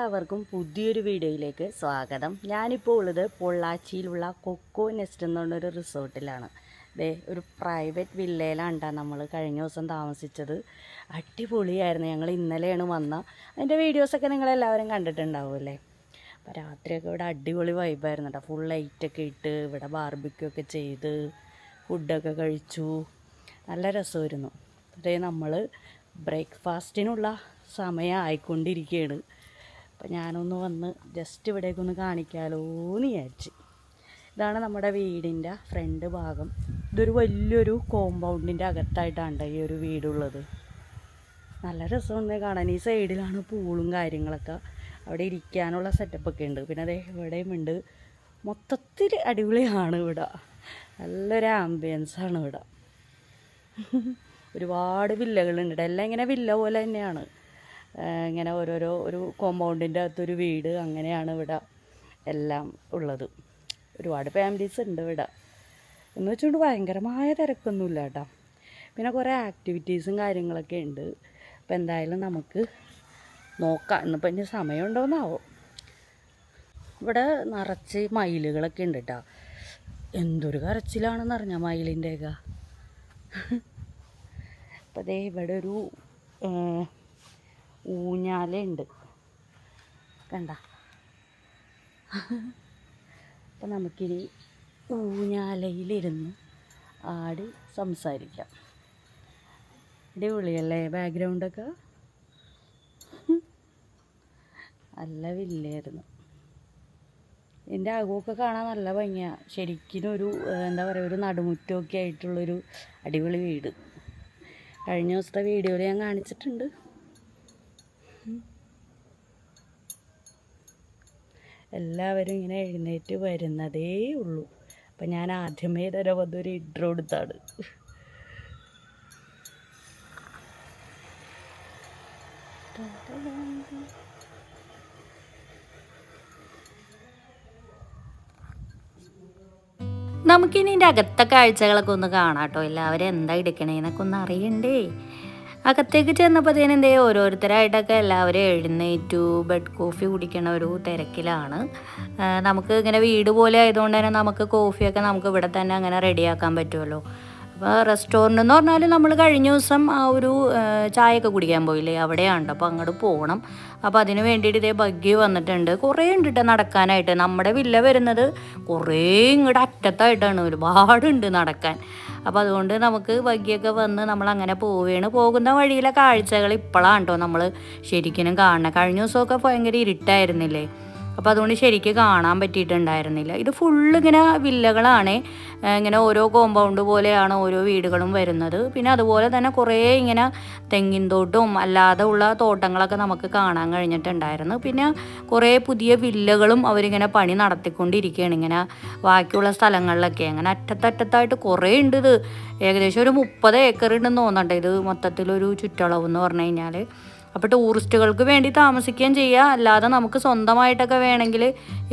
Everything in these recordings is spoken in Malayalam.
എല്ലാവർക്കും പുതിയൊരു വീഡിയോയിലേക്ക് സ്വാഗതം. ഞാനിപ്പോൾ ഉള്ളത് പൊള്ളാച്ചിയിലുള്ള കൊക്കോ നെസ്റ്റ് എന്ന് പറഞ്ഞൊരു റിസോർട്ടിലാണ്. ഒരു പ്രൈവറ്റ് വില്ലയിലാണ് നമ്മൾ കഴിഞ്ഞ ദിവസം താമസിച്ചത്. അടിപൊളിയായിരുന്നു. ഞങ്ങൾ ഇന്നലെയാണ് അതിൻ്റെ വീഡിയോസൊക്കെ നിങ്ങളെല്ലാവരും കണ്ടിട്ടുണ്ടാവുമല്ലേ. അപ്പോൾ രാത്രിയൊക്കെ ഇവിടെ അടിപൊളി വൈബായിരുന്നു കേട്ടോ. ഫുൾ ലൈറ്റൊക്കെ ഇട്ട് ഇവിടെ ബാർബിക്യൂ ഒക്കെ ചെയ്ത് ഫുഡൊക്കെ കഴിച്ചു. നല്ല രസമായിരുന്നു. നമ്മൾ ബ്രേക്ക്ഫാസ്റ്റിനുള്ള സമയം ആയിക്കൊണ്ടിരിക്കുകയാണ്. അപ്പോൾ ഞാനൊന്ന് വന്ന് ജസ്റ്റ് ഇവിടേക്കൊന്ന് കാണിക്കാമല്ലോ എന്ന് വിചാരിച്ച്. ഇതാണ് നമ്മുടെ വീടിൻ്റെ ഫ്രണ്ട് ഭാഗം. ഇതൊരു വലിയൊരു കോമ്പൗണ്ടിൻ്റെ അകത്തായിട്ടാണ് ഈ ഒരു വീടുള്ളത്. നല്ല രസമുണ്ട് കാണാൻ. ഈ സൈഡിലാണ് പൂളും കാര്യങ്ങളൊക്കെ. അവിടെ ഇരിക്കാനുള്ള സെറ്റപ്പൊക്കെ ഉണ്ട്. പിന്നെ അതേ ഇവിടെയും ഉണ്ട്. മൊത്തത്തിൽ അടിപൊളിയാണ് ഇവിടെ. നല്ലൊരു ആംബിയൻസാണ് ഇവിടെ. ഒരുപാട് വില്ലകളുണ്ട്. എല്ലാം ഇങ്ങനെ വില്ല പോലെ തന്നെയാണ്. ഇങ്ങനെ ഓരോരോ ഒരു കോമ്പൗണ്ടിൻ്റെ അകത്തൊരു വീട്, അങ്ങനെയാണ് ഇവിടെ എല്ലാം ഉള്ളത്. ഒരുപാട് ഫാമിലീസ് ഉണ്ട് ഇവിടെ. എന്ന് വെച്ചുകൊണ്ട് ഭയങ്കരമായ തിരക്കൊന്നുമില്ല കേട്ടോ. പിന്നെ കുറേ ആക്ടിവിറ്റീസും കാര്യങ്ങളൊക്കെ ഉണ്ട്. അപ്പോൾ എന്തായാലും നമുക്ക് നോക്കാം. ഇന്നിപ്പോൾ ഇനി സമയമുണ്ടോയെന്നാവോ. ഇവിടെ നിറച്ച് മയിലുകളൊക്കെ ഉണ്ട് കേട്ടോ. എന്തൊരു കരച്ചിലാണെന്ന് അറിഞ്ഞാൽ മയിലിൻ്റെയൊക്കെ. അപ്പോൾ അതേ ഇവിടെ ഒരു ഊഞ്ഞാലുണ്ട് കണ്ട. അപ്പം നമുക്കിനി ഊഞ്ഞാലയിലിരുന്ന് ആടി സംസാരിക്കാം. അടിപൊളിയല്ലേ ബാക്ക്ഗ്രൗണ്ടൊക്കെ. നല്ല വില്ലായിരുന്നു. ഇതിൻ്റെ അകമൊക്കെ കാണാൻ നല്ല ഭംഗിയാണ്. ശരിക്കും ഒരു എന്താ പറയുക, ഒരു നടുമുറ്റമൊക്കെ ആയിട്ടുള്ളൊരു അടിപൊളി വീട്. കഴിഞ്ഞ ദിവസത്തെ വീഡിയോയിൽ ഞാൻ കാണിച്ചിട്ടുണ്ട്. എല്ലാവരും ഇങ്ങനെ എഴുന്നേറ്റ് വരുന്നതേ ഉള്ളൂ. അപ്പം ഞാൻ ആദ്യമേ തന്നെ വന്നൊരു ഇൻട്രോ എടുത്താണ്. നമുക്കിനി ഇതിൻ്റെ അകത്തെ കാഴ്ചകളൊക്കെ ഒന്ന് കാണാം കേട്ടോ. എല്ലാവരും എന്താ എടുക്കണേന്നൊക്കെ ഒന്ന് അറിയണ്ടേ. അകത്തേക്ക് ചെന്നപ്പോഴത്തേനും എന്തേ ഓരോരുത്തരായിട്ടൊക്കെ എല്ലാവരും എഴുന്നേറ്റു. ബെഡ് കോഫി കുടിക്കണ ഒരു തിരക്കിലാണ്. നമുക്ക് ഇങ്ങനെ വീട് പോലെ ആയതുകൊണ്ട് തന്നെ നമുക്ക് കോഫിയൊക്കെ നമുക്ക് ഇവിടെ തന്നെ അങ്ങനെ റെഡിയാക്കാൻ പറ്റുമല്ലോ. അപ്പോൾ റെസ്റ്റോറൻറ്റ് എന്ന് പറഞ്ഞാൽ നമ്മൾ കഴിഞ്ഞ ദിവസം ആ ഒരു ചായയൊക്കെ കുടിക്കാൻ പോയില്ലേ, അവിടെയാണ്. അപ്പോൾ അങ്ങോട്ട് പോകണം. അപ്പോൾ അതിന് വേണ്ടിയിട്ട് ഇതേ ബഗ്ഗി വന്നിട്ടുണ്ട്. കുറേ ഉണ്ട് കേട്ടോ നടക്കാനായിട്ട്. നമ്മുടെ വില്ല വരുന്നത് കുറേ ഇങ്ങോട്ട് അറ്റത്തായിട്ടാണ്. ഒരുപാടുണ്ട് നടക്കാൻ. അപ്പോൾ അതുകൊണ്ട് നമുക്ക് ബഗ്ഗിയൊക്കെ വന്ന് നമ്മളങ്ങനെ പോവുകയാണ്. പോകുന്ന വഴിയിലെ കാഴ്ചകൾ ഇപ്പോഴാണ് കേട്ടോ നമ്മൾ ശരിക്കും കാണണം. കഴിഞ്ഞ ദിവസമൊക്കെ ഭയങ്കര ഇരുട്ടായിരുന്നില്ലേ. അപ്പോൾ അതുകൊണ്ട് ശരിക്കും കാണാൻ പറ്റിയിട്ടുണ്ടായിരുന്നില്ല. ഇത് ഫുള്ള് ഇങ്ങനെ വില്ലകളാണ്. ഇങ്ങനെ ഓരോ കോമ്പൗണ്ട് പോലെയാണ് ഓരോ വീടുകളും വരുന്നത്. പിന്നെ അതുപോലെ തന്നെ കുറേ ഇങ്ങനെ തെങ്ങിൻ തോട്ടവും അല്ലാതെ ഉള്ള തോട്ടങ്ങളൊക്കെ നമുക്ക് കാണാൻ കഴിഞ്ഞിട്ടുണ്ടായിരുന്നു. പിന്നെ കുറേ പുതിയ വില്ലകളും അവരിങ്ങനെ പണി നടത്തിക്കൊണ്ടിരിക്കുകയാണ്. ഇങ്ങനെ ബാക്കിയുള്ള സ്ഥലങ്ങളിലൊക്കെ അങ്ങനെ അറ്റത്തറ്റത്തായിട്ട് കുറേ ഉണ്ട്. ഇത് ഏകദേശം ഒരു 30 ഏക്കർ ഉണ്ടെന്ന് തോന്നട്ടെ ഇത് മൊത്തത്തിലൊരു ചുറ്റളവ് എന്ന് പറഞ്ഞു കഴിഞ്ഞാൽ. അപ്പോൾ ടൂറിസ്റ്റുകൾക്ക് വേണ്ടി താമസിക്കുകയും ചെയ്യുക, അല്ലാതെ നമുക്ക് സ്വന്തമായിട്ടൊക്കെ വേണമെങ്കിൽ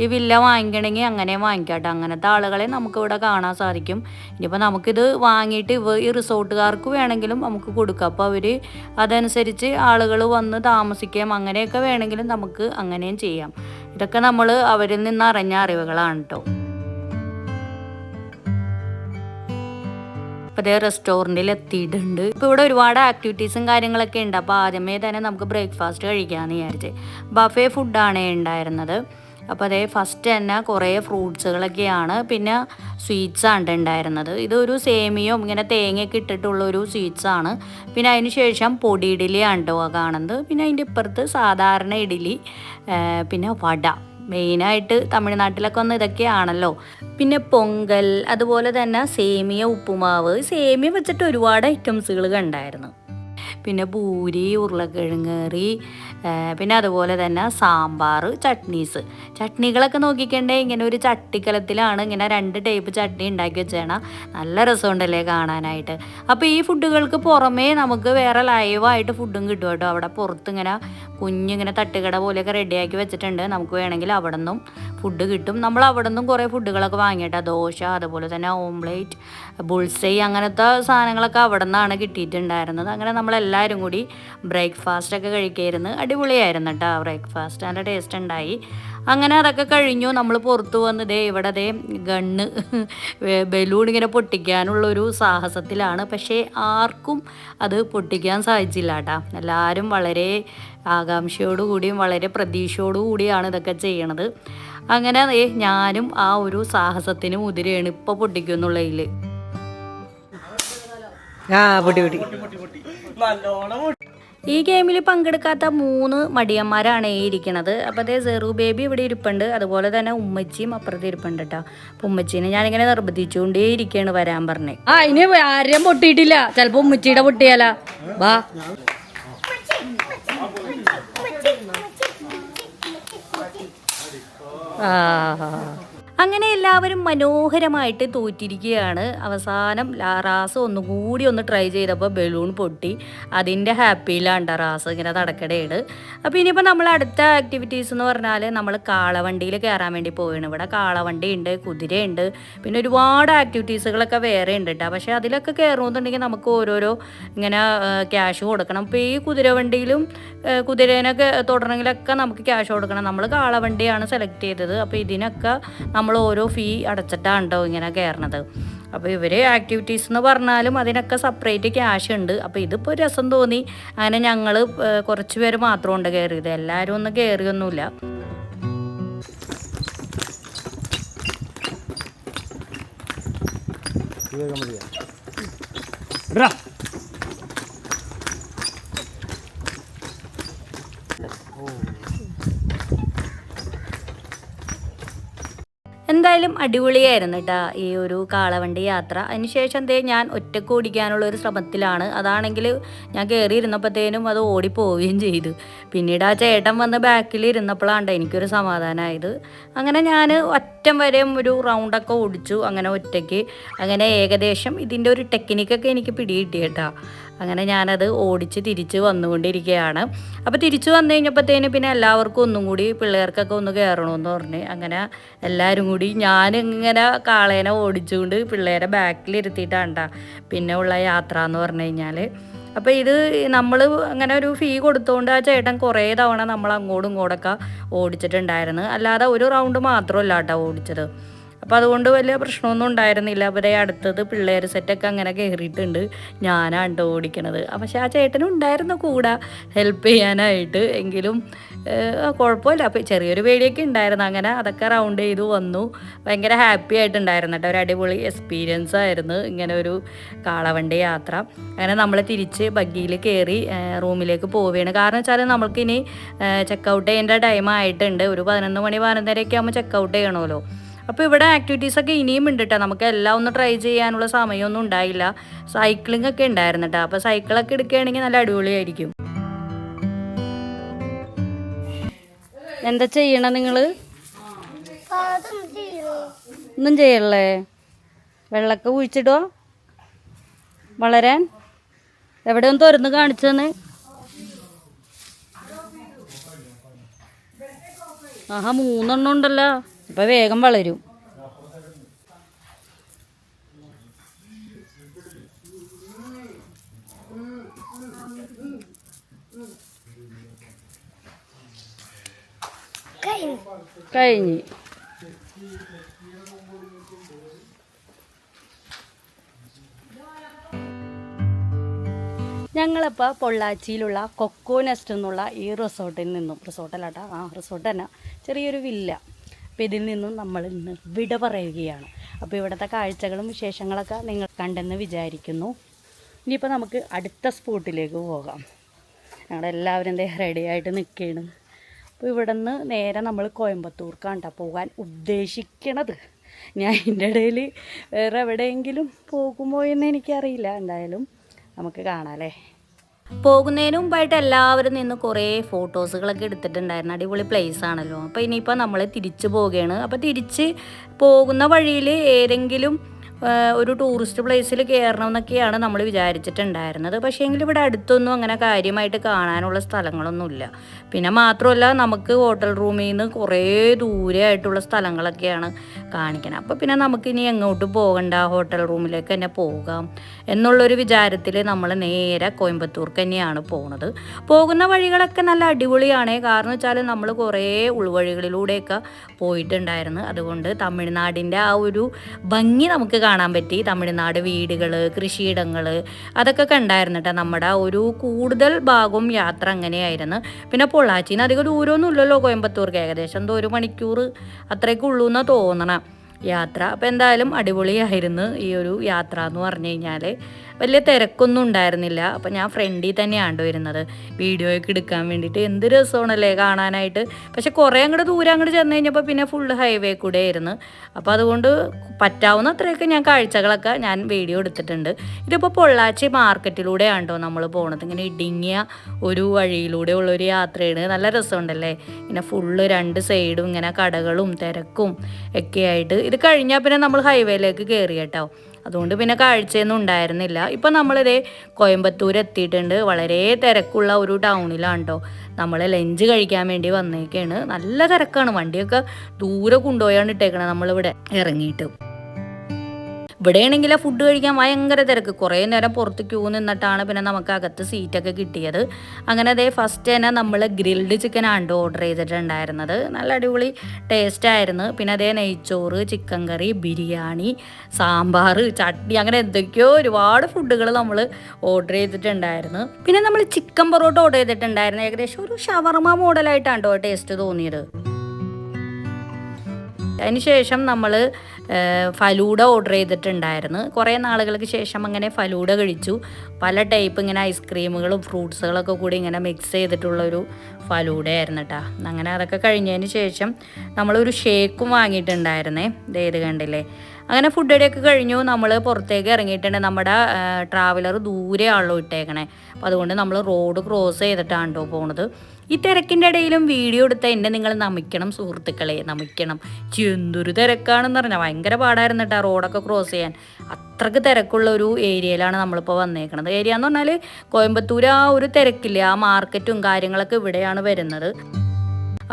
ഈ വില്ല വാങ്ങിക്കണമെങ്കിൽ അങ്ങനെ വാങ്ങിക്കാം കേട്ടോ. അങ്ങനത്തെ ആളുകളെ നമുക്കിവിടെ കാണാൻ സാധിക്കും. ഇനിയിപ്പോൾ നമുക്കിത് വാങ്ങിയിട്ട് ഈ റിസോർട്ടുകാർക്ക് വേണമെങ്കിലും നമുക്ക് കൊടുക്കാം. അപ്പോൾ അവർ അതനുസരിച്ച് ആളുകൾ വന്ന് താമസിക്കാം. അങ്ങനെയൊക്കെ വേണമെങ്കിലും നമുക്ക് അങ്ങനെയും ചെയ്യാം. ഇതൊക്കെ നമ്മൾ അവരിൽ നിന്ന് അറിഞ്ഞ അറിവുകളാണ് കേട്ടോ. അപ്പോൾ അതേ റെസ്റ്റോറൻറ്റിൽ എത്തിയിട്ടുണ്ട്. ഇപ്പോൾ ഇവിടെ ഒരുപാട് ആക്ടിവിറ്റീസും കാര്യങ്ങളൊക്കെ ഉണ്ട്. അപ്പോൾ ആദ്യമേ തന്നെ നമുക്ക് ബ്രേക്ക്ഫാസ്റ്റ് കഴിക്കാമെന്ന് വിചാരിച്ച്. ബഫേ ഫുഡാണ് ഉണ്ടായിരുന്നത്. അപ്പോൾ അതേ ഫസ്റ്റ് തന്നെ കുറേ ഫ്രൂട്ട്സുകളൊക്കെയാണ്. പിന്നെ സ്വീറ്റ്സാണ് ഉണ്ടായിരുന്നത്. ഇതൊരു സേമിയയും ഇങ്ങനെ തേങ്ങയൊക്കെ ഇട്ടിട്ടുള്ളൊരു സ്വീറ്റ്സാണ്. പിന്നെ അതിന് ശേഷം പൊടി ഇഡ്ഡലിയാണ് കേട്ടോ കാണുന്നത്. പിന്നെ അതിൻ്റെ ഇപ്പുറത്ത് സാധാരണ ഇഡ്ഡലി, പിന്നെ വട. മെയിനായിട്ട് തമിഴ്നാട്ടിലൊക്കെ ഒന്ന് ഇതൊക്കെയാണല്ലോ. പിന്നെ പൊങ്കൽ, അതുപോലെ തന്നെ സേമിയ ഉപ്പുമാവ്. സേമിയ വെച്ചിട്ട് ഒരുപാട് ഐറ്റംസുകൾ കണ്ടായിരുന്നു. പിന്നെ പൂരി, ഉരുളക്കിഴങ്ങ് കറി, പിന്നെ അതുപോലെ തന്നെ സാമ്പാർ, ചട്നികളൊക്കെ നോക്കിക്കണ്ടേ. ഇങ്ങനെ ഒരു ചട്ടിക്കലത്തിലാണ് ഇങ്ങനെ 2 ടൈപ്പ് ചട്നി ഉണ്ടാക്കി വെച്ചാണ്. നല്ല രസമുണ്ടല്ലേ കാണാനായിട്ട്. അപ്പോൾ ഈ ഫുഡുകൾക്ക് പുറമേ നമുക്ക് വേറെ ലൈവായിട്ട് ഫുഡും കിട്ടും കേട്ടോ. അവിടെ പുറത്ത് ഇങ്ങനെ കുഞ്ഞിങ്ങനെ തട്ടുകട പോലെയൊക്കെ റെഡിയാക്കി വെച്ചിട്ടുണ്ട്. നമുക്ക് വേണമെങ്കിൽ അവിടെ നിന്നും ഫുഡ് കിട്ടും. നമ്മൾ അവിടെ നിന്നും കുറേ ഫുഡുകളൊക്കെ വാങ്ങിയിട്ടാണ്. ദോശ, അതുപോലെ തന്നെ ഓംലേറ്റ്, ബുൾസൈ, അങ്ങനത്തെ സാധനങ്ങളൊക്കെ അവിടെ നിന്നാണ് കിട്ടിയിട്ടുണ്ടായിരുന്നത്. അങ്ങനെ നമ്മളെല്ലാ എല്ലാവരും കൂടി ബ്രേക്ക്ഫാസ്റ്റൊക്കെ കഴിക്കായിരുന്നു. അടിപൊളിയായിരുന്നു കേട്ടോ. ബ്രേക്ക്ഫാസ്റ്റ് നല്ല ടേസ്റ്റ് ഉണ്ടായി. അങ്ങനെ അതൊക്കെ കഴിഞ്ഞു. നമ്മൾ പുറത്തു വന്ന് ഇവിടെ ഗണ്ണ് ബലൂൺ ഇങ്ങനെ പൊട്ടിക്കാനുള്ളൊരു സാഹസത്തിലാണ്. പക്ഷേ ആർക്കും അത് പൊട്ടിക്കാൻ സാധിച്ചില്ല കേട്ടോ. എല്ലാവരും വളരെ ആകാംക്ഷയോടുകൂടിയും വളരെ പ്രതീക്ഷയോടു കൂടിയാണ് ഇതൊക്കെ ചെയ്യണത്. അങ്ങനെ ഞാനും ആ ഒരു സാഹസത്തിന് മുതിരെയാണ് ഇപ്പോൾ പൊട്ടിക്കുന്നുള്ളതിൽ. ഈ ഗെയിമിൽ പങ്കെടുക്കാത്ത 3 മടിയന്മാരാണ് ഇരിക്കണത്. അപ്പോൾ അതേ സെറു ബേബി ഇവിടെ ഇരിപ്പുണ്ട്, അതുപോലെ തന്നെ ഉമ്മച്ചിയും അപ്പുറത്ത് ഇരിപ്പുണ്ട് കേട്ടോ. അപ്പം ഉമ്മച്ചീനെ ഞാനിങ്ങനെ നിർബന്ധിച്ചുകൊണ്ടേ ഇരിക്കുകയാണ് വരാൻ പറഞ്ഞേ. ഇനി ആരെയും പൊട്ടിയിട്ടില്ല, ചിലപ്പോൾ ഉമ്മച്ചിയുടെ പൊട്ടിയാലാ. വാ അങ്ങനെ എല്ലാവരും മനോഹരമായിട്ട് തോറ്റിരിക്കുകയാണ്. അവസാനം റാസ് ഒന്നുകൂടി ട്രൈ ചെയ്തപ്പോൾ ബലൂൺ പൊട്ടി. അതിൻ്റെ ഹാപ്പിയിലാണ് റാസ് ഇങ്ങനെ നടക്കടേണ്. അപ്പോൾ ഇനിയിപ്പോൾ നമ്മൾ അടുത്ത ആക്ടിവിറ്റീസ് എന്ന് പറഞ്ഞാൽ നമ്മൾ കാളവണ്ടിയിൽ കയറാൻ വേണ്ടി പോവുകയാണ്. ഇവിടെ കാളവണ്ടി ഉണ്ട്, കുതിരയുണ്ട്, പിന്നെ ഒരുപാട് ആക്ടിവിറ്റീസുകളൊക്കെ വേറെ ഉണ്ട് കേട്ടോ. പക്ഷേ അതിലൊക്കെ കയറുമെന്നുണ്ടെങ്കിൽ നമുക്ക് ഓരോരോ ഇങ്ങനെ ക്യാഷ് കൊടുക്കണം. ഇപ്പോൾ ഈ കുതിരവണ്ടിയിലും കുതിരേനൊക്കെ തുടരണമെങ്കിലൊക്കെ നമുക്ക് ക്യാഷ് കൊടുക്കണം. നമ്മൾ കാളവണ്ടിയാണ് സെലക്ട് ചെയ്തത്. അപ്പോൾ ഇതിനൊക്കെ നമ്മൾ ഓരോ ഫീ അടച്ചിട്ടാണ് ഇങ്ങനെ കയറണത്. അപ്പോൾ ഇവർ ആക്ടിവിറ്റീസ് എന്ന് പറഞ്ഞാലും അതിനൊക്കെ സെപ്പറേറ്റ് ക്യാഷ് ഉണ്ട്. അപ്പോൾ ഇതിപ്പോൾ രസം തോന്നി. അങ്ങനെ ഞങ്ങൾ കുറച്ച് പേര് മാത്രമുണ്ട് കയറിയത്, എല്ലാവരും ഒന്നും കയറിയൊന്നുമില്ല. എന്തായാലും അടിപൊളിയായിരുന്നു കേട്ടോ ഈ ഒരു കാളവണ്ടി യാത്ര. അതിനുശേഷം ഞാൻ ഒറ്റക്ക് ഓടിക്കാനുള്ള ഒരു ശ്രമത്തിലാണ്. അതാണെങ്കിൽ ഞാൻ കയറി ഇരുന്നപ്പോഴത്തേനും അത് ഓടിപ്പോവുകയും ചെയ്തു. പിന്നീട് ആ ചേട്ടൻ വന്ന് ബാക്കിൽ ഇരുന്നപ്പോഴാണ് എനിക്കൊരു സമാധാനമായത്. അങ്ങനെ ഞാൻ അറ്റം വരെയും ഒരു റൗണ്ടൊക്കെ ഓടിച്ചു അങ്ങനെ ഒറ്റയ്ക്ക്. അങ്ങനെ ഏകദേശം ഇതിൻ്റെ ഒരു ടെക്നിക്കൊക്കെ എനിക്ക് പിടികിട്ടി കേട്ടോ. അങ്ങനെ ഞാനത് ഓടിച്ച് തിരിച്ച് വന്നുകൊണ്ടിരിക്കുകയാണ്. അപ്പോൾ തിരിച്ച് വന്നു കഴിഞ്ഞപ്പോഴത്തേനും പിന്നെ എല്ലാവർക്കും ഒന്നും കൂടി പിള്ളേർക്കൊക്കെ ഒന്ന് കയറണമെന്ന് പറഞ്ഞ് അങ്ങനെ എല്ലാവരും കൂടി ഞാനിങ്ങനെ കാളേനെ ഓടിച്ചുകൊണ്ട് പിള്ളേരെ ബാക്കിലിരുത്തിയിട്ടാണ് പിന്നെ ഉള്ള യാത്ര എന്ന് പറഞ്ഞു കഴിഞ്ഞാൽ. അപ്പോൾ ഇത് നമ്മൾ അങ്ങനെ ഒരു ഫീ കൊടുത്തുകൊണ്ട് ആ ചേട്ടൻ കുറേ തവണ നമ്മൾ അങ്ങോട്ടും ഇങ്ങോട്ടൊക്കെ ഓടിച്ചിട്ടുണ്ടായിരുന്നു. അല്ലാതെ ഒരു റൗണ്ട് മാത്രമല്ല കേട്ടോ ഓടിച്ചത്. അപ്പോൾ അതുകൊണ്ട് വലിയ പ്രശ്നമൊന്നും ഉണ്ടായിരുന്നില്ല. അവരെ അടുത്തത് പിള്ളേർ സെറ്റൊക്കെ അങ്ങനെ കയറിയിട്ടുണ്ട്, ഞാനാണ് ഓടിക്കണത്. പക്ഷേ ആ ചേട്ടനും ഉണ്ടായിരുന്നു കൂടെ ഹെൽപ്പ് ചെയ്യാനായിട്ട്. എങ്കിലും കുഴപ്പമില്ല. അപ്പോൾ ചെറിയൊരു പേടിയൊക്കെ ഉണ്ടായിരുന്നു. അങ്ങനെ അതൊക്കെ റൗണ്ട് ചെയ്തു വന്നു. ഭയങ്കര ഹാപ്പി ആയിട്ടുണ്ടായിരുന്നു കേട്ടോ. ഒരു അടിപൊളി എക്സ്പീരിയൻസ് ആയിരുന്നു ഇങ്ങനെ ഒരു കാളവണ്ടി യാത്ര. അങ്ങനെ നമ്മൾ തിരിച്ച് ബഗ്ഗിയിൽ കയറി റൂമിലേക്ക് പോവുകയാണ്. കാരണം വെച്ചാൽ നമ്മൾക്കിനി ചെക്കൗട്ട് ചെയ്യേണ്ട ടൈം ആയിട്ടുണ്ട്. ഒരു 11 മണി 11:30 ആകുമ്പോൾ ചെക്കൗട്ട് ചെയ്യണമല്ലോ. അപ്പോൾ ഇവിടെ ആക്ടിവിറ്റീസൊക്കെ ഇനിയും ഉണ്ട് കേട്ടോ. നമുക്ക് എല്ലാം ഒന്ന് ട്രൈ ചെയ്യാനുള്ള സമയമൊന്നും ഉണ്ടായില്ല. സൈക്ലിംഗ് ഒക്കെ ഉണ്ടായിരുന്നു കേട്ടോ. അപ്പോൾ സൈക്കിളൊക്കെ എടുക്കുകയാണെങ്കിൽ നല്ല അടിപൊളിയായിരിക്കും. എന്താ ചെയ്യണം നിങ്ങൾ? ഒന്നും ചെയ്യല്ലേ? വെള്ളമൊക്കെ കുഴിച്ചിടോ വളരാൻ? എവിടെ ഒന്ന് തുറന്ന് കാണിച്ചെന്ന്. ആഹാ 3 എണ്ണം ഉണ്ടല്ലോ. അപ്പോൾ വേഗം വളരും. കഴിഞ്ഞ് ഞങ്ങളിപ്പോൾ പൊള്ളാച്ചിയിലുള്ള കൊക്കോ നെസ്റ്റ് എന്നുള്ള ഈ റിസോർട്ടിൽ നിന്നും, റിസോർട്ടല്ല കേട്ടോ, റിസോർട്ട് തന്നെ, ചെറിയൊരു വില്ല. അപ്പോൾ ഇതിൽ നിന്നും നമ്മൾ ഇന്ന് വിട പറയുകയാണ്. അപ്പോൾ ഇവിടുത്തെ കാഴ്ചകളും വിശേഷങ്ങളൊക്കെ നിങ്ങൾ കണ്ടെന്ന് വിചാരിക്കുന്നു. ഇനിയിപ്പോൾ നമുക്ക് അടുത്ത സ്പോട്ടിലേക്ക് പോകാം. ഞങ്ങളെല്ലാവരും റെഡി ആയിട്ട് നിൽക്കുകയാണ്. അപ്പോൾ ഇവിടെ നിന്ന് നേരെ നമ്മൾ കോയമ്പത്തൂർക്കാണ് പോകാൻ ഉദ്ദേശിക്കണത്. ഞാൻ അതിൻ്റെ ഇടയിൽ വേറെ എവിടെയെങ്കിലും പോകുമോ എന്ന് എനിക്കറിയില്ല. എന്തായാലും നമുക്ക് കാണാമല്ലേ. പോകുന്നതിന് മുമ്പായിട്ട് എല്ലാവരും നിന്ന് കുറേ ഫോട്ടോസുകളൊക്കെ എടുത്തിട്ടുണ്ടായിരുന്നു. അടിപൊളി പ്ലേസ് ആണല്ലോ. അപ്പോൾ ഇനിയിപ്പോൾ നമ്മൾ തിരിച്ചു പോവുകയാണ്. അപ്പോൾ തിരിച്ച് പോകുന്ന വഴിയിൽ ഏതെങ്കിലും ഒരു ടൂറിസ്റ്റ് പ്ലേസിൽ കയറണം എന്നൊക്കെയാണ് നമ്മൾ വിചാരിച്ചിട്ടുണ്ടായിരുന്നത്. പക്ഷേ എങ്കിൽ ഇവിടെ അടുത്തൊന്നും അങ്ങനെ കാര്യമായിട്ട് കാണാനുള്ള സ്ഥലങ്ങളൊന്നുമില്ല. പിന്നെ മാത്രമല്ല നമുക്ക് ഹോട്ടൽ റൂമിൽ നിന്ന് കുറേ ദൂരെയായിട്ടുള്ള സ്ഥലങ്ങളൊക്കെയാണ് കാണിക്കണം. അപ്പോൾ പിന്നെ നമുക്കിനി എങ്ങോട്ട് പോകണ്ട, ഹോട്ടൽ റൂമിലേക്ക് തന്നെ പോകാം എന്നുള്ളൊരു വിചാരത്തിൽ നമ്മൾ നേരെ കോയമ്പത്തൂർക്ക് തന്നെയാണ് പോകുന്നത്. പോകുന്ന വഴികളൊക്കെ നല്ല അടിപൊളിയാണ്. കാരണം വെച്ചാൽ നമ്മൾ കുറേ ഉൾവഴികളിലൂടെയൊക്കെ പോയിട്ടുണ്ടായിരുന്നു. അതുകൊണ്ട് തമിഴ്നാടിൻ്റെ ആ ഒരു ഭംഗി നമുക്ക് കാണാൻ പറ്റി. തമിഴ്നാട് വീടുകൾ, കൃഷിയിടങ്ങൾ അതൊക്കെ കണ്ടായിരുന്നു കേട്ടോ. നമ്മുടെ ഒരു കൂടുതൽ ഭാഗവും യാത്ര അങ്ങനെയായിരുന്നു. പിന്നെ പൊള്ളാച്ചിന്ന് അധികം ദൂരമൊന്നും ഇല്ലല്ലോ കോയമ്പത്തൂർക്ക്, ഏകദേശം 1 മണിക്കൂർ അത്രയൊക്കെ ഉള്ളൂ എന്നാണ് തോന്നണം യാത്ര. അപ്പോൾ എന്തായാലും അടിപൊളിയായിരുന്നു ഈ ഒരു യാത്ര എന്ന് പറഞ്ഞു കഴിഞ്ഞാൽ. വലിയ തിരക്കൊന്നും ഉണ്ടായിരുന്നില്ല. അപ്പോൾ ഞാൻ ഫ്രണ്ടിൽ തന്നെയാണ് വരുന്നത് വീഡിയോയൊക്കെ എടുക്കാൻ വേണ്ടിയിട്ട്. എന്ത് രസമാണല്ലേ കാണാനായിട്ട്. പക്ഷെ കുറേ അങ്ങോട്ട് ദൂരം അങ്ങോട്ട് ചെന്ന് കഴിഞ്ഞപ്പോൾ പിന്നെ ഫുള്ള് ഹൈവേ കൂടെ ആയിരുന്നു. അപ്പോൾ അതുകൊണ്ട് പറ്റാവുന്ന അത്രയൊക്കെ ഞാൻ കാഴ്ചകളൊക്കെ ഞാൻ വീഡിയോ എടുത്തിട്ടുണ്ട്. ഇതിപ്പോൾ പൊള്ളാച്ചി മാർക്കറ്റിലൂടെയാണ് കേട്ടോ നമ്മൾ പോണത്. ഇങ്ങനെ ഇടുങ്ങിയ ഒരു വഴിയിലൂടെ ഉള്ളൊരു യാത്രയാണ്. നല്ല രസമുണ്ടല്ലേ. ഇങ്ങനെ ഫുള്ള് 2 സൈഡും ഇങ്ങനെ കടകളും തിരക്കും ഒക്കെ ആയിട്ട്. ഇത് കഴിഞ്ഞാൽ പിന്നെ നമ്മൾ ഹൈവേയിലേക്ക് കയറി കേട്ടോ. അതുകൊണ്ട് പിന്നെ കാഴ്ചയൊന്നും ഉണ്ടായിരുന്നില്ല. ഇപ്പം നമ്മളിതേ കോയമ്പത്തൂർ എത്തിയിട്ടുണ്ട്. വളരെ തിരക്കുള്ള ഒരു ടൗണിലാണ് കേട്ടോ നമ്മൾ ലഞ്ച് കഴിക്കാൻ വേണ്ടി വന്നേക്കാണ്. നല്ല തിരക്കാണ്. വണ്ടിയൊക്കെ ദൂരെ കൊണ്ടുപോയാണ് ഇട്ടേക്കണത് നമ്മളിവിടെ ഇറങ്ങിയിട്ട്. ഇവിടെയാണെങ്കിൽ ഫുഡ് കഴിക്കാൻ ഭയങ്കര തിരക്ക്. കുറേ നേരം പുറത്ത് ക്യൂ നിന്നിട്ടാണ് പിന്നെ നമുക്ക് അകത്ത് സീറ്റൊക്കെ കിട്ടിയത്. അങ്ങനെ അതേ ഫസ്റ്റ് തന്നെ നമ്മൾ ഗ്രിൽഡ് ചിക്കനാണ് ഓർഡർ ചെയ്തിട്ടുണ്ടായിരുന്നത്. നല്ല അടിപൊളി ടേസ്റ്റായിരുന്നു. പിന്നെ അതേ നെയ്ച്ചോറ്, ചിക്കൻ കറി, ബിരിയാണി, സാമ്പാർ, ചട്നി, അങ്ങനെ എന്തൊക്കെയോ ഒരുപാട് ഫുഡുകൾ നമ്മൾ ഓർഡർ ചെയ്തിട്ടുണ്ടായിരുന്നു. പിന്നെ നമ്മൾ ചിക്കൻ പൊറോട്ട ഓർഡർ ചെയ്തിട്ടുണ്ടായിരുന്നു. ഏകദേശം ഒരു ഷവർമ മോഡലായിട്ടാണ് കേട്ടോ ടേസ്റ്റ് തോന്നിയത്. അതിനുശേഷം നമ്മൾ ഫലൂഡ ഓർഡർ ചെയ്തിട്ടുണ്ടായിരുന്നു. കുറേ നാളുകൾക്ക് ശേഷം അങ്ങനെ ഫലൂഡ കഴിച്ചു. പല ടൈപ്പ് ഇങ്ങനെ ഐസ്ക്രീമുകളും ഫ്രൂട്ട്സുകളൊക്കെ കൂടി ഇങ്ങനെ മിക്സ് ചെയ്തിട്ടുള്ളൊരു ഫലൂഡയായിരുന്നു കേട്ടോ. അങ്ങനെ അതൊക്കെ കഴിഞ്ഞതിന് ശേഷം നമ്മളൊരു ഷേക്കും വാങ്ങിയിട്ടുണ്ടായിരുന്നേ. ഇത് കണ്ടില്ലേ. അങ്ങനെ ഫുഡ് അടിയൊക്കെ കഴിഞ്ഞു. നമ്മൾ പുറത്തേക്ക് ഇറങ്ങിയിട്ടുണ്ട്. നമ്മുടെ ട്രാവലർ ദൂരെയാണല്ലോ ഇട്ടേക്കണേ. അപ്പോൾ അതുകൊണ്ട് നമ്മൾ റോഡ് ക്രോസ് ചെയ്തിട്ടാണ് കേട്ടോ പോണത്. ഈ തിരക്കിൻ്റെ ഇടയിലും വീഡിയോ എടുത്ത എന്നെ നിങ്ങൾ നമിക്കണം സുഹൃത്തുക്കളെ, നമിക്കണം. എന്തൊരു തിരക്കാണെന്ന് പറഞ്ഞാൽ ഭയങ്കര പാടായിരുന്നു കേട്ടോ റോഡൊക്കെ ക്രോസ് ചെയ്യാൻ. അത്രയ്ക്ക് തിരക്കുള്ള ഒരു ഏരിയയിലാണ് നമ്മളിപ്പോൾ വന്നേക്കണത്. ഏരിയ എന്ന് പറഞ്ഞാൽ കോയമ്പത്തൂർ ആ ഒരു തിരക്കില്ലേ, ആ മാർക്കറ്റും കാര്യങ്ങളൊക്കെ ഇവിടെയാണ് വരുന്നത്.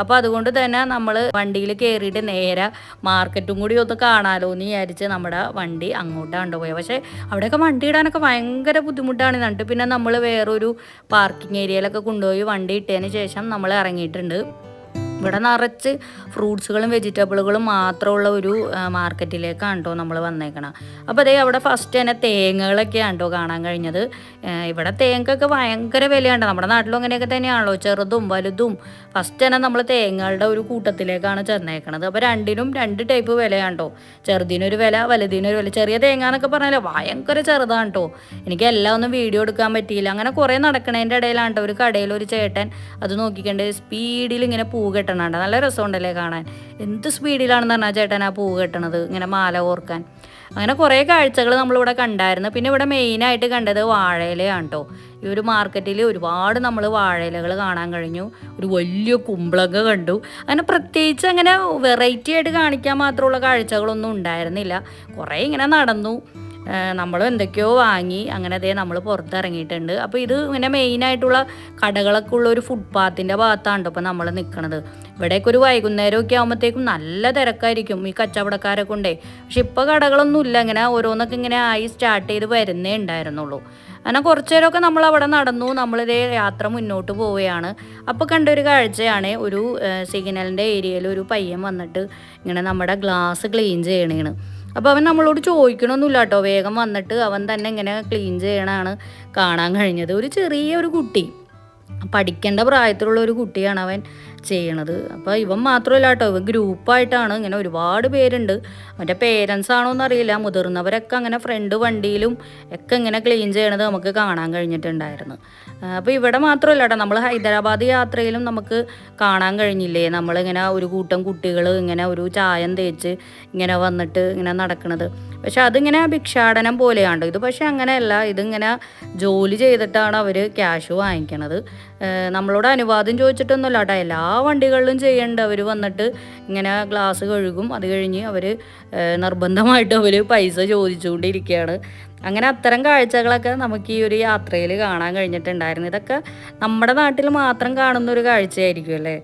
അപ്പോൾ അതുകൊണ്ട് തന്നെ നമ്മൾ വണ്ടിയിൽ കയറിയിട്ട് നേരെ മാർക്കറ്റും കൂടി ഒന്ന് കാണാമല്ലോ എന്ന് വിചാരിച്ച് നമ്മുടെ വണ്ടി അങ്ങോട്ടാണ് കൊണ്ടുപോയത്. പക്ഷേ അവിടെയൊക്കെ വണ്ടി ഇടാനൊക്കെ ഭയങ്കര ബുദ്ധിമുട്ടാണ്. എന്നിട്ട് പിന്നെ നമ്മൾ വേറൊരു പാർക്കിംഗ് ഏരിയയിലൊക്കെ കൊണ്ടുപോയി വണ്ടി ഇട്ടതിന് ശേഷം നമ്മൾ ഇറങ്ങിയിട്ടുണ്ട്. ഇവിടെ നിറച്ച് ഫ്രൂട്ട്സുകളും വെജിറ്റബിളുകളും മാത്രമുള്ള ഒരു മാർക്കറ്റിലേക്കാണ് കേട്ടോ നമ്മൾ വന്നേക്കണം. അപ്പോൾ അതേ അവിടെ ഫസ്റ്റ് തന്നെ തേങ്ങകളൊക്കെയാണ് കേട്ടോ കാണാൻ കഴിഞ്ഞത്. ഇവിടെ തേങ്ങയൊക്കെ ഭയങ്കര വിലയാണ്. നമ്മുടെ നാട്ടിലും അങ്ങനെയൊക്കെ തന്നെയാണല്ലോ, ചെറുതും വലുതും. ഫസ്റ്റ് തന്നെ നമ്മൾ തേങ്ങകളുടെ ഒരു കൂട്ടത്തിലേക്കാണ് ചെന്നേക്കണത്. അപ്പോൾ രണ്ടിനും 2 ടൈപ്പ് വിലയാണ് കേട്ടോ. ചെറുതിനൊരു വില, വലുതിനൊരു വില. ചെറിയ തേങ്ങ എന്നൊക്കെ പറഞ്ഞാൽ ഭയങ്കര ചെറുതാണ് കേട്ടോ. എനിക്ക് എല്ലാം ഒന്നും വീഡിയോ എടുക്കാൻ പറ്റിയില്ല. അങ്ങനെ കുറേ നടക്കണതിൻ്റെ ഇടയിലാണ് കേട്ടോ ഒരു കടയിലൊരു ചേട്ടൻ അത് നോക്കിക്കണ്ട് സ്പീഡിൽ ഇങ്ങനെ പൂ കെട്ടണുണ്ട്. നല്ല രസമുണ്ടല്ലേ കാണാൻ. എന്ത് സ്പീഡിലാണെന്ന് പറഞ്ഞാൽ ചേട്ടൻ ആ പൂ കെട്ടണത്, ഇങ്ങനെ മാല ഓർക്കാൻ. അങ്ങനെ കുറേ കാഴ്ചകൾ നമ്മളിവിടെ കണ്ടായിരുന്നു. പിന്നെ ഇവിടെ മെയിനായിട്ട് കണ്ടത് വാഴയിലയാണ് കേട്ടോ. ഈ ഒരു മാർക്കറ്റിൽ ഒരുപാട് നമ്മൾ വാഴയിലകൾ കാണാൻ കഴിഞ്ഞു. ഒരു വലിയ കുമ്പളങ്ങ കണ്ടു. അങ്ങനെ പ്രത്യേകിച്ച് അങ്ങനെ വെറൈറ്റി ആയിട്ട് കാണിക്കാൻ മാത്രമുള്ള കാഴ്ചകളൊന്നും ഉണ്ടായിരുന്നില്ല. കുറേ ഇങ്ങനെ നടന്നു, നമ്മൾ എന്തൊക്കെയോ വാങ്ങി. അങ്ങനെ അതേ നമ്മൾ പുറത്തിറങ്ങിയിട്ടുണ്ട്. അപ്പോൾ ഇത് ഇങ്ങനെ മെയിനായിട്ടുള്ള കടകളൊക്കെ ഉള്ള ഒരു ഫുട്പാത്തിൻ്റെ ഭാഗത്താണ് ഇപ്പോൾ നമ്മൾ നിൽക്കുന്നത്. ഇവിടേക്ക് ഒരു വൈകുന്നേരമൊക്കെ ആകുമ്പോഴത്തേക്കും നല്ല തിരക്കായിരിക്കും ഈ കച്ചവടക്കാരെ കൊണ്ടേ. പക്ഷെ ഇപ്പോൾ കടകളൊന്നും ഇല്ല. ഇങ്ങനെ ഓരോന്നൊക്കെ ഇങ്ങനെ ആയി സ്റ്റാർട്ട് ചെയ്ത് വരുന്നേ ഉണ്ടായിരുന്നുള്ളൂ. അങ്ങനെ കുറച്ചു നേരമൊക്കെ നമ്മൾ അവിടെ നടന്നു. നമ്മളിതേ യാത്ര മുന്നോട്ട് പോവുകയാണ്. അപ്പോൾ കണ്ടൊരു കാഴ്ചയാണ്, ഒരു സിഗ്നലിൻ്റെ ഏരിയയിൽ ഒരു പയ്യൻ വന്നിട്ട് ഇങ്ങനെ നമ്മുടെ ഗ്ലാസ് ക്ലീൻ ചെയ്യണേണ്. അപ്പോൾ അവൻ നമ്മളോട് ചോദിക്കണമൊന്നുമില്ല കേട്ടോ. വേഗം വന്നിട്ട് അവൻ തന്നെ ഇങ്ങനെ ക്ലീൻ ചെയ്യണതാണ് കാണാൻ കഴിഞ്ഞത്. ഒരു ചെറിയൊരു കുട്ടി, പഠിക്കേണ്ട പ്രായത്തിലുള്ള ഒരു കുട്ടിയാണ് അവൻ ചെയ്യണത്. അപ്പോൾ ഇവൻ മാത്രമല്ല കേട്ടോ, ഇവൻ ഗ്രൂപ്പായിട്ടാണ്. ഇങ്ങനെ ഒരുപാട് പേരുണ്ട്. അവൻ്റെ പേരൻസ് ആണോ എന്നറിയില്ല. മുതിർന്നവരൊക്കെ അങ്ങനെ ഫ്രണ്ട് വണ്ടിയിലും ഒക്കെ ഇങ്ങനെ ക്ലീൻ ചെയ്യണത് നമുക്ക് കാണാൻ കഴിഞ്ഞിട്ടുണ്ടായിരുന്നു. അപ്പോൾ ഇവിടെ മാത്രമല്ല കേട്ടോ, നമ്മൾ ഹൈദരാബാദ് യാത്രയിലും നമുക്ക് കാണാൻ കഴിഞ്ഞില്ലേ, നമ്മളിങ്ങനെ ഒരു കൂട്ടം കുട്ടികൾ ഇങ്ങനെ ഒരു ചായം തേച്ച് ഇങ്ങനെ വന്നിട്ട് ഇങ്ങനെ നടക്കണത്. പക്ഷെ അതിങ്ങനെ ഭിക്ഷാടനം പോലെയാണ് ഇത്. പക്ഷെ അങ്ങനെയല്ല, ഇതിങ്ങനെ ജോലി ചെയ്തിട്ടാണ് അവർ ക്യാഷ് വാങ്ങിക്കണത്. നമ്മളോട് അനുവാദം ചോദിച്ചിട്ടൊന്നുമില്ല കേട്ടോ, എല്ലാ വണ്ടികളിലും ചെയ്യേണ്ട അവർ വന്നിട്ട് ഇങ്ങനെ ഗ്ലാസ് കഴുകും. അത് കഴിഞ്ഞ് അവർ നിർബന്ധമായിട്ട് അവർ പൈസ ചോദിച്ചുകൊണ്ടിരിക്കുകയാണ്. അങ്ങനെ അത്തരം കാഴ്ചകളൊക്കെ നമുക്ക് ഈ ഒരു യാത്രയിൽ കാണാൻ കഴിഞ്ഞിട്ടുണ്ടായിരുന്നു. ഇതൊക്കെ നമ്മുടെ നാട്ടിൽ മാത്രം കാണുന്ന ഒരു കാഴ്ചയായിരിക്കും അല്ലേ.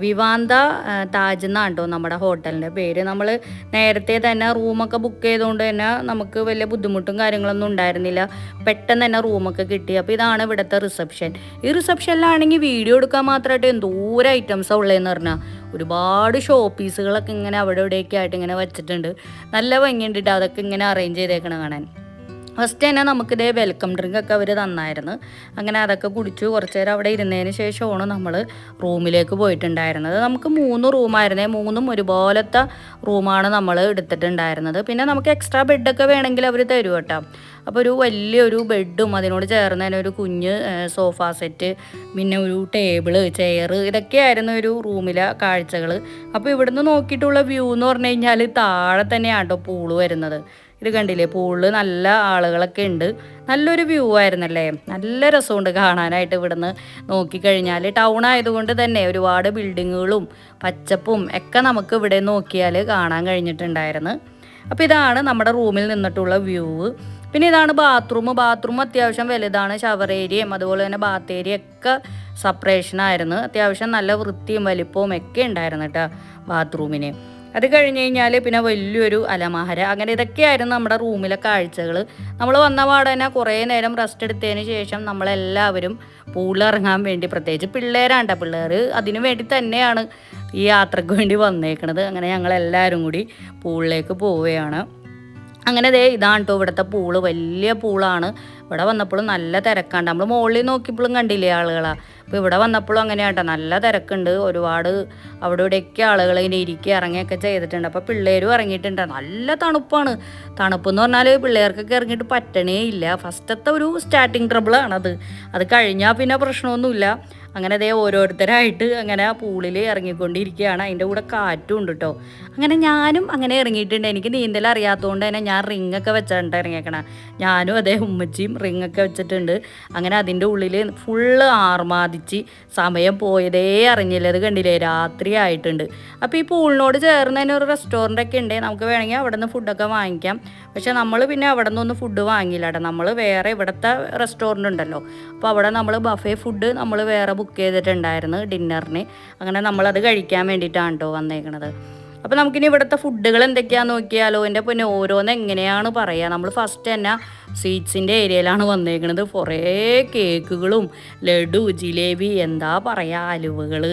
വിവാന്ത താജ് എന്നാണ് കേട്ടോ നമ്മുടെ ഹോട്ടലിൻ്റെ പേര്. നമ്മൾ നേരത്തെ തന്നെ റൂമൊക്കെ ബുക്ക് ചെയ്തുകൊണ്ട് തന്നെ നമുക്ക് വലിയ ബുദ്ധിമുട്ടും കാര്യങ്ങളൊന്നും ഉണ്ടായിരുന്നില്ല. പെട്ടെന്ന് തന്നെ റൂമൊക്കെ കിട്ടി. അപ്പോൾ ഇതാണ് ഇവിടുത്തെ റിസപ്ഷൻ. ഈ റിസപ്ഷനിലാണെങ്കിൽ വീഡിയോ എടുക്കാൻ മാത്രമായിട്ട് എന്തോരം ഐറ്റംസാണ് ഉള്ളതെന്ന് പറഞ്ഞാൽ ഒരുപാട് ഷോ പീസുകളൊക്കെ ഇങ്ങനെ അവിടെ ഇവിടെയൊക്കെ ആയിട്ട് ഇങ്ങനെ വെച്ചിട്ടുണ്ട്. നല്ല ഭംഗിയുണ്ടിട്ട് അതൊക്കെ ഇങ്ങനെ അറേഞ്ച് ചെയ്തേക്കണം കാണാൻ. ഫസ്റ്റ് തന്നെ നമുക്കിതേ വെൽക്കം ഡ്രിങ്ക് ഒക്കെ അവർ തന്നായിരുന്നു. അങ്ങനെ അതൊക്കെ കുടിച്ചു കുറച്ച് നേരം അവിടെ ഇരുന്നതിന് ശേഷമാണ് നമ്മൾ റൂമിലേക്ക് പോയിട്ടുണ്ടായിരുന്നത്. നമുക്ക് 3 റൂമായിരുന്നേ, 3ഉം ഒരുപോലത്തെ റൂമാണ് നമ്മൾ എടുത്തിട്ടുണ്ടായിരുന്നത്. പിന്നെ നമുക്ക് എക്സ്ട്രാ ബെഡൊക്കെ വേണമെങ്കിൽ അവർ തരും കേട്ടോ. അപ്പോൾ ഒരു വലിയൊരു ബെഡും അതിനോട് ചേർന്ന് തന്നെ ഒരു കുഞ്ഞ് സോഫ സെറ്റ്, പിന്നെ ഒരു ടേബിള്, ചെയർ, ഇതൊക്കെയായിരുന്നു ഒരു റൂമിലെ കാഴ്ചകൾ. അപ്പോൾ ഇവിടുന്ന് നോക്കിയിട്ടുള്ള വ്യൂ എന്ന് പറഞ്ഞു കഴിഞ്ഞാൽ താഴെ തന്നെയാണ് കേട്ടോ പൂള് വരുന്നത്. ഇത് കണ്ടില്ലേ, പൂളിൽ നല്ല ആളുകളൊക്കെ ഉണ്ട്. നല്ലൊരു വ്യൂ ആയിരുന്നല്ലേ, നല്ല രസമുണ്ട് കാണാനായിട്ട്. ഇവിടുന്ന് നോക്കിക്കഴിഞ്ഞാൽ ടൗൺ ആയതുകൊണ്ട് തന്നെ ഒരുപാട് ബിൽഡിങ്ങുകളും പച്ചപ്പും ഒക്കെ നമുക്ക് ഇവിടെ നോക്കിയാൽ കാണാൻ കഴിഞ്ഞിട്ടുണ്ടായിരുന്നു. അപ്പോൾ ഇതാണ് നമ്മുടെ റൂമിൽ നിന്നിട്ടുള്ള വ്യൂ. പിന്നെ ഇതാണ് ബാത്റൂം അത്യാവശ്യം വലുതാണ്. ഷവർ ഏരിയയും അതുപോലെ തന്നെ ബാത്ത് ഏരിയ ഒക്കെ സെപ്പറേഷനായിരുന്നു. അത്യാവശ്യം നല്ല വൃത്തിയും വലിപ്പവും ഒക്കെ ഉണ്ടായിരുന്നു കേട്ടോ ബാത്റൂമിന്. അത് കഴിഞ്ഞ് കഴിഞ്ഞാൽ പിന്നെ വലിയൊരു അലമാര. അങ്ങനെ ഇതൊക്കെയായിരുന്നു നമ്മുടെ റൂമിലെ കാഴ്ചകൾ. നമ്മൾ വന്ന പാടെ തന്നെ കുറേ നേരം റെസ്റ്റ് എടുത്തതിന് ശേഷം നമ്മളെല്ലാവരും പൂളിലിറങ്ങാൻ വേണ്ടി, പ്രത്യേകിച്ച് പിള്ളേരാണ്ട, പിള്ളേർ അതിനു വേണ്ടി തന്നെയാണ് ഈ യാത്രയ്ക്ക് വേണ്ടി വന്നേക്കണത്. അങ്ങനെ ഞങ്ങളെല്ലാവരും കൂടി പൂളിലേക്ക് പോവുകയാണ്. അങ്ങനെ ഇതാണ് കേട്ടോ ഇവിടുത്തെ പൂള്. വലിയ പൂളാണ്. ഇവിടെ വന്നപ്പോഴും നല്ല തിരക്കാണ്ട്. നമ്മൾ മുകളിൽ നോക്കിയപ്പോഴും കണ്ടില്ലേ ആളുകളാണ്. അപ്പോൾ ഇവിടെ വന്നപ്പോഴും അങ്ങനെയാട്ടോ, നല്ല തിരക്കുണ്ട്. ഒരുപാട് അവിടെ ഇവിടെയൊക്കെ ആളുകൾ ഇങ്ങനെ ഇരിക്കുക ഇറങ്ങിയൊക്കെ ചെയ്തിട്ടുണ്ട്. അപ്പോൾ പിള്ളേരും ഇറങ്ങിയിട്ടുണ്ട്. നല്ല തണുപ്പാണ്. തണുപ്പെന്ന് പറഞ്ഞാൽ പിള്ളേർക്കൊക്കെ ഇറങ്ങിയിട്ട് പറ്റണേ ഇല്ല. ഫസ്റ്റത്തെ ഒരു സ്റ്റാർട്ടിങ് ട്രബിളാണത്. അത് കഴിഞ്ഞാൽ പിന്നെ പ്രശ്നമൊന്നുമില്ല. അങ്ങനെ ഓരോരുത്തരായിട്ട് അങ്ങനെ പൂളിൽ ഇറങ്ങിക്കൊണ്ടിരിക്കുകയാണ്. അതിൻ്റെ കൂടെ കാറ്റും ഉണ്ട് കേട്ടോ. അങ്ങനെ ഞാനും അങ്ങനെ ഇറങ്ങിയിട്ടുണ്ട്. എനിക്ക് നീന്തൽ അറിയാത്തതുകൊണ്ട് തന്നെ ഞാൻ റിങ്ങൊക്കെ വെച്ചിട്ടുണ്ട് ഇറങ്ങിയേക്കണം. ഞാനും ഉമ്മച്ചിയും റിങ്ങൊക്കെ വെച്ചിട്ടുണ്ട്. അങ്ങനെ അതിൻ്റെ ഉള്ളിൽ ഫുള്ള് ആർമാദിച്ച് സമയം പോയതേ അറിഞ്ഞില്ല. അത് കണ്ടില്ലേ, രാത്രി ആയിട്ടുണ്ട്. അപ്പോൾ ഈ പൂളിനോട് ചേർന്ന് തന്നെ ഒരു റെസ്റ്റോറൻ്റൊക്കെ ഉണ്ട്. നമുക്ക് വേണമെങ്കിൽ അവിടെ നിന്ന് ഫുഡൊക്കെ വാങ്ങിക്കാം. പക്ഷെ നമ്മൾ പിന്നെ അവിടെ നിന്നൊന്നും ഫുഡ് വാങ്ങിയില്ല കേട്ടോ. നമ്മൾ വേറെ ഇവിടുത്തെ റെസ്റ്റോറൻ്റ് ഉണ്ടല്ലോ, അപ്പോൾ അവിടെ നമ്മൾ ബഫേ ഫുഡ് നമ്മൾ വേറെ ബുക്ക് ചെയ്തിട്ടുണ്ടായിരുന്നു ഡിന്നറിന്. അങ്ങനെ നമ്മളത് കഴിക്കാൻ വേണ്ടിയിട്ടാണ് കേട്ടോ വന്നേക്കണത്. അപ്പോൾ നമുക്കിനി ഇവിടുത്തെ ഫുഡുകൾ എന്തൊക്കെയാണെന്ന് നോക്കിയാലോ. എൻ്റെ പിന്നെ ഓരോന്ന് എങ്ങനെയാണ് പറയുക. നമ്മൾ ഫസ്റ്റ് തന്നെ സ്വീറ്റ്സിൻ്റെ ഏരിയയിലാണ് വന്നേക്കുന്നത്. കുറേ കേക്കുകളും ലഡു, ജിലേബി, എന്താ പറയുക, അലുവകൾ,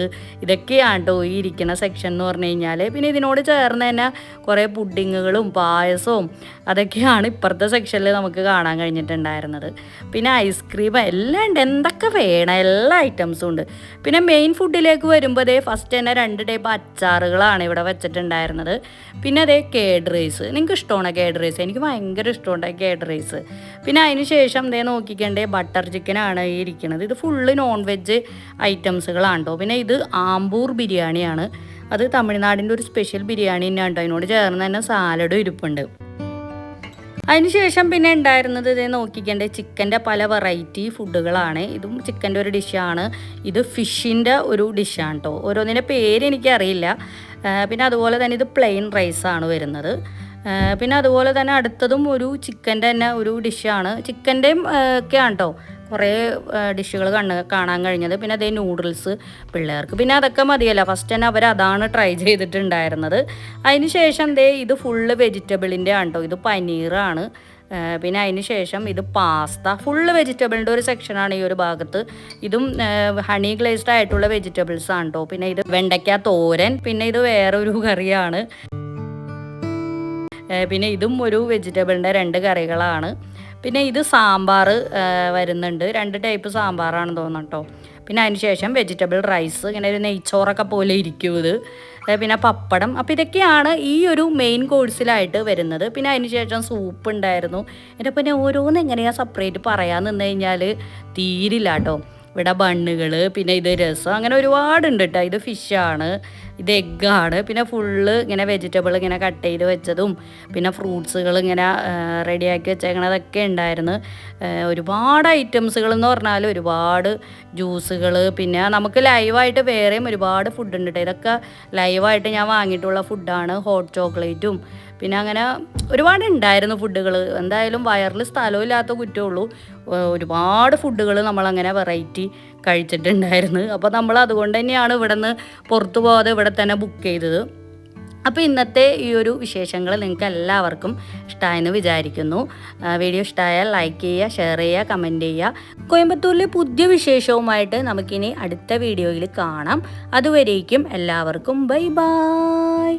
ഇതൊക്കെയാണ് കേട്ടോ ഈ ഇരിക്കുന്ന സെക്ഷൻ എന്ന് പറഞ്ഞു കഴിഞ്ഞാൽ. പിന്നെ ഇതിനോട് ചേർന്ന് തന്നെ കുറേ പുഡിങ്ങുകളും പായസവും അതൊക്കെയാണ് ഇപ്പുറത്തെ സെക്ഷനിൽ നമുക്ക് കാണാൻ കഴിഞ്ഞിട്ടുണ്ടായിരുന്നത്. പിന്നെ ഐസ്ക്രീം എല്ലാം ഉണ്ട്, എന്തൊക്കെ വേണം എല്ലാ ഐറ്റംസും ഉണ്ട്. പിന്നെ മെയിൻ ഫുഡിലേക്ക് വരുമ്പോൾ ഫസ്റ്റ് തന്നെ 2 ടൈപ്പ് അച്ചാറുകളാണ് ഇവിടെ വെച്ചിട്ടുണ്ടായിരുന്നത്. പിന്നെ കേഡ് റൈസ്. നിങ്ങൾക്ക് ഇഷ്ടമാണോ കേഡ് റൈസ്? എനിക്ക് ഭയങ്കര ഇഷ്ടമുണ്ട് കേഡ് റൈസ്. പിന്നെ അതിന് ശേഷം നോക്കിക്കണ്ടേ ബട്ടർ ചിക്കനാണ് ഈ ഇരിക്കുന്നത്. ഇത് ഫുള്ള് നോൺ വെജ് ഐറ്റംസുകളാണ് കേട്ടോ. പിന്നെ ഇത് ആമ്പൂർ ബിരിയാണിയാണ്. അത് തമിഴ്നാടിൻ്റെ ഒരു സ്പെഷ്യൽ ബിരിയാണി തന്നെയാണ് കേട്ടോ. അതിനോട് ചേർന്ന് തന്നെ സാലഡും ഇരിപ്പുണ്ട്. അതിനുശേഷം പിന്നെ ഉണ്ടായിരുന്നത് നോക്കിക്കണ്ടേ ചിക്കൻ്റെ പല വെറൈറ്റി ഫുഡുകളാണ്. ഇതും ചിക്കൻ്റെ ഒരു ഡിഷാണ്. ഇത് ഫിഷിൻ്റെ ഒരു ഡിഷാണ് കേട്ടോ. ഓരോന്നിൻ്റെ പേര് എനിക്കറിയില്ല. പിന്നെ അതുപോലെ തന്നെ ഇത് പ്ലെയിൻ റൈസാണ് വരുന്നത്. പിന്നെ അതുപോലെ തന്നെ അടുത്തതും ഒരു ചിക്കൻ്റെ തന്നെ ഒരു ഡിഷാണ്. ചിക്കൻ്റെയും ഒക്കെയാണ് കേട്ടോ കുറേ ഡിഷുകൾ കാണാൻ കഴിഞ്ഞത്. പിന്നെ നൂഡിൽസ് പിള്ളേർക്ക് പിന്നെ അതൊക്കെ മതിയല്ലോ. ഫസ്റ്റ് തന്നെ അതാണ് ട്രൈ ചെയ്തിട്ടുണ്ടായിരുന്നത്. അതിന് ശേഷം ഇത് ഫുള്ള് വെജിറ്റബിളിൻ്റെ ആണ് കേട്ടോ. ഇത് പനീറാണ്. പിന്നെ അതിന് ശേഷം ഇത് പാസ്ത, ഫുള്ള് വെജിറ്റബിളിൻ്റെ ഒരു സെക്ഷനാണ് ഈ ഒരു ഭാഗത്ത്. ഇതും ഹണി ഗ്ലേസ്ഡ് ആയിട്ടുള്ള വെജിറ്റബിൾസ് ആണ് കേട്ടോ. പിന്നെ ഇത് വെണ്ടയ്ക്ക തോരൻ, പിന്നെ ഇത് വേറൊരു കറിയാണ്. പിന്നെ ഇതും ഒരു വെജിറ്റബിളിൻ്റെ 2 കറികളാണ്. പിന്നെ ഇത് സാമ്പാർ വരുന്നുണ്ട്. 2 ടൈപ്പ് സാമ്പാറാണെന്ന് തോന്നുന്നു കേട്ടോ. പിന്നെ അതിന് ശേഷം വെജിറ്റബിൾ റൈസ്, ഇങ്ങനെ ഒരു നെയ്ച്ചോറൊക്കെ പോലെ ഇരിക്കും ഇത്. പിന്നെ പപ്പടം. അപ്പോൾ ഇതൊക്കെയാണ് ഈ ഒരു മെയിൻ കോഴ്സിലായിട്ട് വരുന്നത്. പിന്നെ അതിന് ശേഷം സൂപ്പ് ഉണ്ടായിരുന്നു. എൻ്റെ പിന്നെ ഓരോന്ന് എങ്ങനെയാണ് സെപ്പറേറ്റ് പറയാൻ നിന്ന് കഴിഞ്ഞാൽ തീരില്ല കേട്ടോ. ഇവിടെ ബണ്ണുകൾ, പിന്നെ ഇത് രസം, അങ്ങനെ ഒരുപാടുണ്ട് കേട്ടോ. ഇത് ഫിഷാണ്. ഇത് എഗ്ഗാണ്. പിന്നെ ഫുള്ള് ഇങ്ങനെ വെജിറ്റബിൾ ഇങ്ങനെ കട്ട് ചെയ്ത് വെച്ചതും പിന്നെ ഫ്രൂട്ട്സുകൾ ഇങ്ങനെ റെഡിയാക്കി വെച്ചേക്കണതൊക്കെ ഉണ്ടായിരുന്നു. ഒരുപാട് ഐറ്റംസുകൾ എന്ന് പറഞ്ഞാൽ ഒരുപാട് ജ്യൂസുകൾ, പിന്നെ നമുക്ക് ലൈവായിട്ട് വേറെയും ഒരുപാട് ഫുഡ് ഉണ്ട് കേട്ടോ. ഇതൊക്കെ ലൈവായിട്ട് ഞാൻ വാങ്ങിയിട്ടുള്ള ഫുഡാണ്. ഹോട്ട് ചോക്ലേറ്റും പിന്നെ അങ്ങനെ ഒരുപാട് ഉണ്ടായിരുന്നു ഫുഡുകൾ. എന്തായാലും വയറിൽ സ്ഥലമില്ലാത്ത കുറ്റമുള്ളൂ. ഒരുപാട് ഫുഡുകൾ നമ്മളങ്ങനെ വെറൈറ്റി കഴിച്ചിട്ടുണ്ടായിരുന്നു. അപ്പോൾ നമ്മൾ അതുകൊണ്ട് തന്നെയാണ് ഇവിടെ നിന്ന് പുറത്തു പോകാതെ ഇവിടെ തന്നെ ബുക്ക് ചെയ്തത്. അപ്പോൾ ഇന്നത്തെ ഈ ഒരു വിശേഷങ്ങൾ നിങ്ങൾക്ക് എല്ലാവർക്കും ഇഷ്ടമായെന്ന് വിചാരിക്കുന്നു. വീഡിയോ ഇഷ്ടമായാൽ ലൈക്ക് ചെയ്യുക, ഷെയർ ചെയ്യുക, കമൻറ്റ് ചെയ്യുക. കോയമ്പത്തൂരിലെ പുതിയ വിശേഷവുമായിട്ട് നമുക്കിനി അടുത്ത വീഡിയോയിൽ കാണാം. അതുവരേക്കും എല്ലാവർക്കും ബൈ ബൈ.